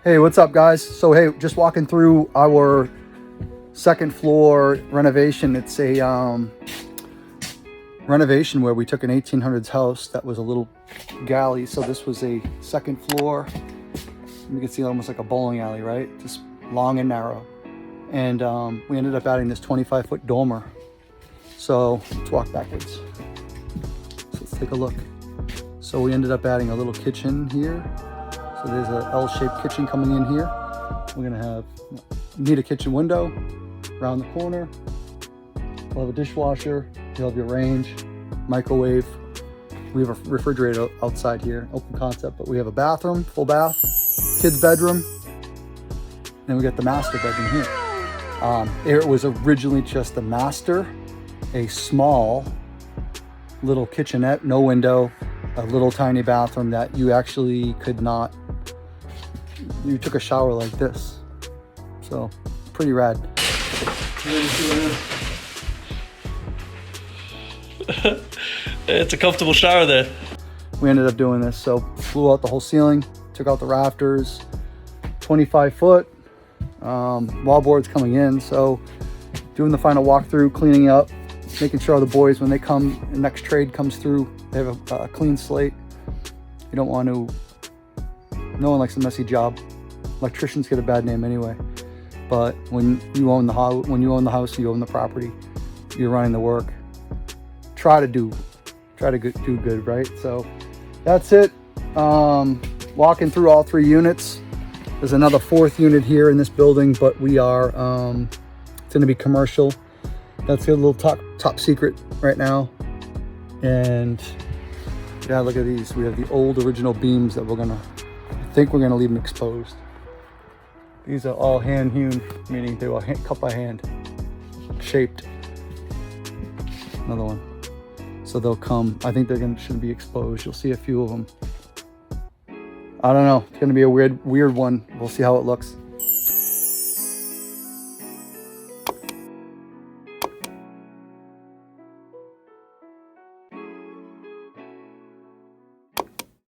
Hey, what's up guys? So hey, just walking through our second floor renovation. It's a renovation where we took an 1800s house that was a little galley. So this was a second floor. You can see almost like a bowling alley, right? Just long and narrow. And we ended up adding this 25-foot dormer. So let's walk backwards. So let's take a look. So we ended up adding a little kitchen here. So there's an L-shaped kitchen coming in here. We're gonna need a kitchen window around the corner. We'll have a dishwasher. You'll have your range, microwave. We have a refrigerator outside here, open concept, but we have a bathroom, full bath, kids' bedroom. Then we got the master bedroom here. It was originally just the master, a small little kitchenette, no window, a little tiny bathroom that you actually could not, you took a shower like this. So pretty rad. It's a comfortable shower there. We ended up doing this, so blew out the whole ceiling, took out the rafters, 25 foot, wall boards coming in. So doing the final walkthrough, cleaning up, making sure the boys, when they come, the next trade comes through, they have a clean slate. You don't want to, no one likes a messy job. Electricians get a bad name anyway. But when you own the house, you own the property, you're running the work. Try to do good, right? So that's it. Walking through all three units. There's another fourth unit here in this building, but we are, it's gonna be commercial. That's a little top secret right now. And yeah, look at these. We have the old original beams that I think we're gonna leave them exposed. These are all hand hewn, meaning they were cut by hand, shaped. Another one. So they'll come, I think should be exposed. You'll see a few of them. I don't know, it's gonna be a weird one. We'll see how it looks.